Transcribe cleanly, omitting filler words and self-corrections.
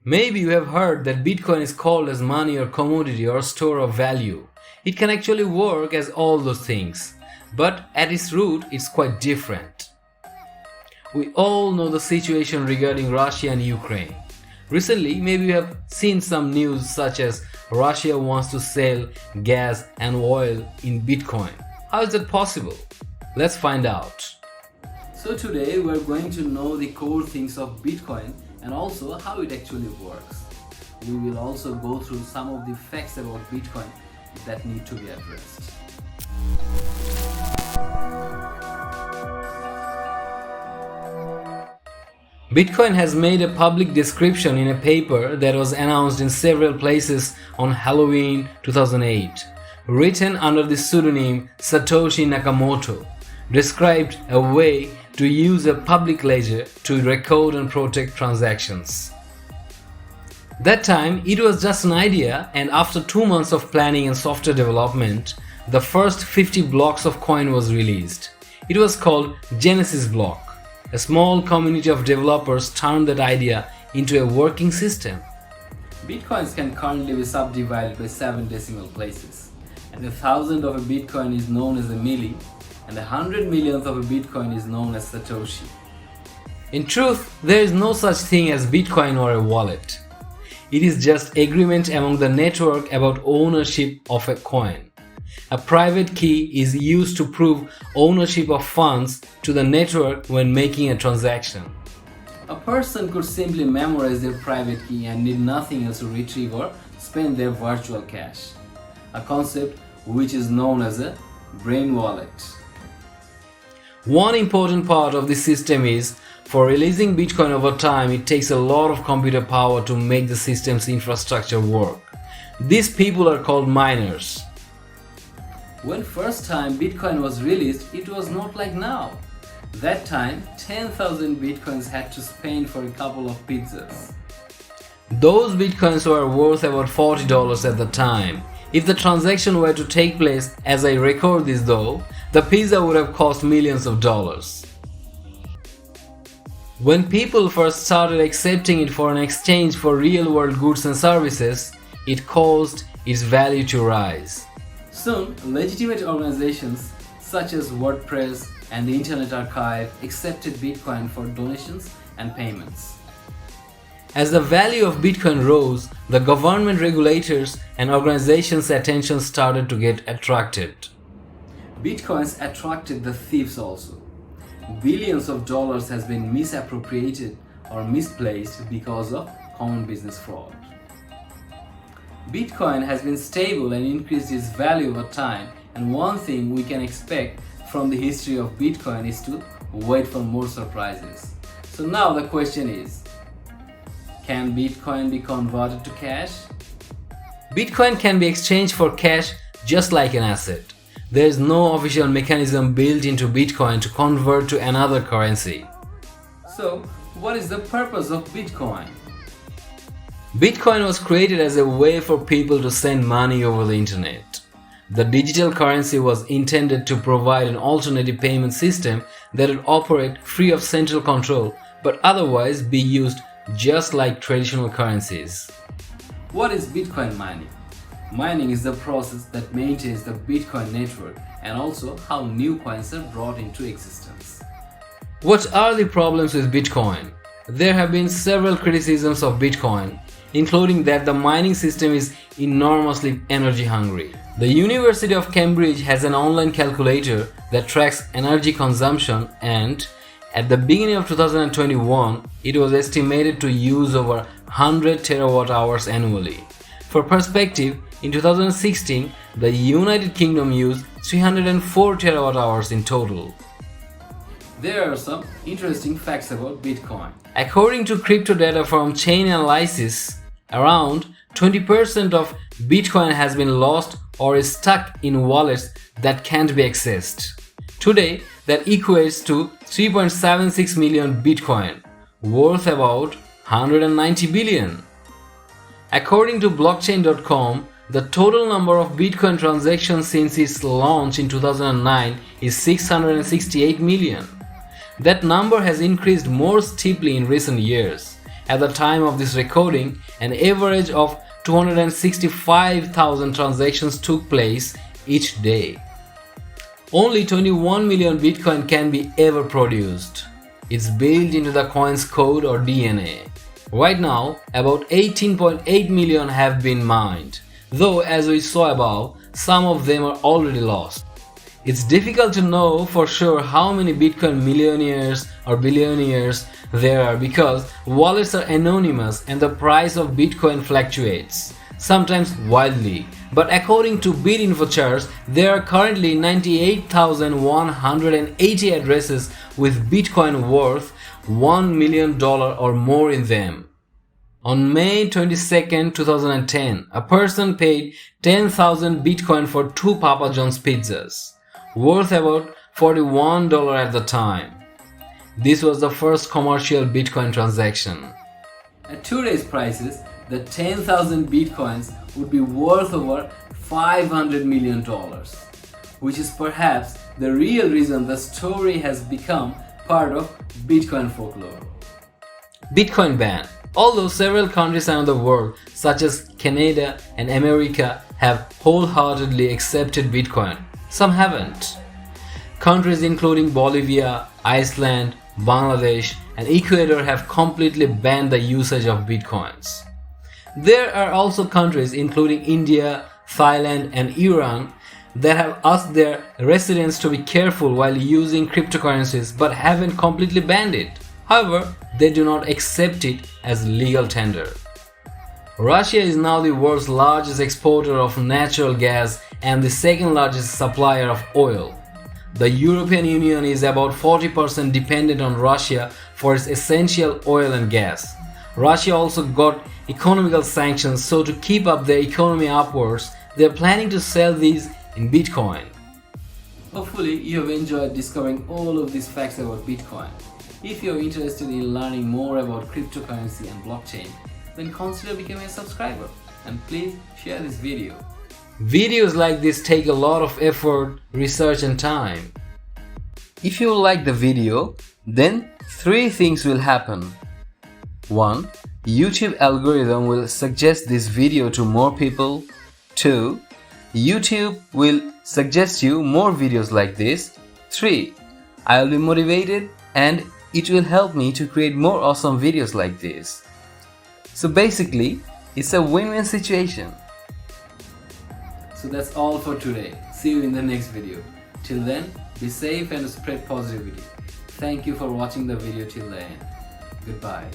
Maybe you have heard that Bitcoin is called as money or commodity or store of value. It can actually work as all those things, but at its root it's quite different. We all know the situation regarding Russia and Ukraine. Recently, maybe you have seen some news such as Russia wants to sell gas and oil in Bitcoin. How is that possible? Let's find out. So today we're going to know the core things of Bitcoin and also how it actually works. We will also go through some of the facts about Bitcoin that need to be addressed. Bitcoin has made a public description in a paper that was announced in several places on Halloween 2008, written under the pseudonym Satoshi Nakamoto, described a way to use a public ledger to record and protect transactions. That time, it was just an idea, and after 2 months of planning and software development, the first 50 blocks of coin was released. It was called Genesis Block. A small community of developers turned that idea into a working system. Bitcoins can currently be subdivided by 7 decimal places, and a thousandth of a Bitcoin is known as a milli, and 100 millionth of a Bitcoin is known as Satoshi. In truth, there is no such thing as Bitcoin or a wallet. It is just agreement among the network about ownership of a coin. A private key is used to prove ownership of funds to the network when making a transaction. A person could simply memorize their private key and need nothing else to retrieve or spend their virtual cash. A concept which is known as a brain wallet. One important part of this system is, for releasing Bitcoin over time, it takes a lot of computer power to make the system's infrastructure work. These people are called miners. When first time Bitcoin was released, it was not like now. That time, 10,000 Bitcoins had to spend for a couple of pizzas. Those Bitcoins were worth about $40 at the time. If the transaction were to take place as I record this though, the pizza would have cost millions of dollars. When people first started accepting it for an exchange for real-world goods and services, it caused its value to rise. Soon, legitimate organizations such as WordPress and the Internet Archive accepted Bitcoin for donations and payments. As the value of Bitcoin rose, the government regulators and organizations' attention started to get attracted. Bitcoins attracted the thieves also. Billions of dollars has been misappropriated or misplaced because of common business fraud. Bitcoin has been stable and increased its value over time, and one thing we can expect from the history of Bitcoin is to wait for more surprises. So now the question is, can Bitcoin be converted to cash? Bitcoin can be exchanged for cash just like an asset. There is no official mechanism built into Bitcoin to convert to another currency. So, what is the purpose of Bitcoin? Bitcoin was created as a way for people to send money over the internet. The digital currency was intended to provide an alternative payment system that would operate free of central control but otherwise be used just like traditional currencies. What is Bitcoin mining? Mining is the process that maintains the Bitcoin network and also how new coins are brought into existence. What are the problems with Bitcoin? There have been several criticisms of Bitcoin, including that the mining system is enormously energy hungry. The University of Cambridge has an online calculator that tracks energy consumption, and at the beginning of 2021, it was estimated to use over 100 terawatt hours annually. For perspective, in 2016, the United Kingdom used 304 terawatt hours in total. There are some interesting facts about Bitcoin. According to crypto data from Chain Analysis, around 20% of Bitcoin has been lost or is stuck in wallets that can't be accessed. Today, that equates to 3.76 million Bitcoin, worth about 190 billion. According to blockchain.com, the total number of Bitcoin transactions since its launch in 2009 is 668 million. That number has increased more steeply in recent years. At the time of this recording, an average of 265,000 transactions took place each day. Only 21 million Bitcoin can be ever produced. It's built into the coin's code or DNA. Right now, about 18.8 million have been mined, though as we saw above, some of them are already lost. It's difficult to know for sure how many Bitcoin millionaires or billionaires there are because wallets are anonymous and the price of Bitcoin fluctuates, sometimes wildly. But according to BitInfoCharts, there are currently 98,180 addresses with Bitcoin worth $1 million or more in them. On May 22, 2010, a person paid 10,000 Bitcoin for 2 Papa John's pizzas, worth about $41 at the time. This was the first commercial Bitcoin transaction. At today's prices, the 10,000 Bitcoins would be worth over $500 million, which is perhaps the real reason the story has become part of Bitcoin folklore. Bitcoin ban. Although several countries around the world, such as Canada and America, have wholeheartedly accepted Bitcoin, some haven't. Countries including Bolivia, Iceland, Bangladesh, and Ecuador have completely banned the usage of Bitcoins. There are also countries including India, Thailand, and Iran that have asked their residents to be careful while using cryptocurrencies but haven't completely banned it. However, they do not accept it as legal tender. Russia is now the world's largest exporter of natural gas and the second largest supplier of oil. The European Union is about 40% dependent on Russia for its essential oil and gas. Russia also got economical sanctions, so to keep up their economy upwards, they are planning to sell these in Bitcoin. Hopefully you have enjoyed discovering all of these facts about Bitcoin. If you are interested in learning more about cryptocurrency and blockchain, then consider becoming a subscriber and please share this video. Videos like this take a lot of effort, research and time. If you like the video, then 3 things will happen. 1. YouTube algorithm will suggest this video to more people. 2. YouTube will suggest you more videos like this. 3. I will be motivated and it will help me to create more awesome videos like this. So basically, it's a win-win situation. So that's all for today. See you in the next video. Till then, be safe and spread positivity. Thank you for watching the video till the end. Goodbye.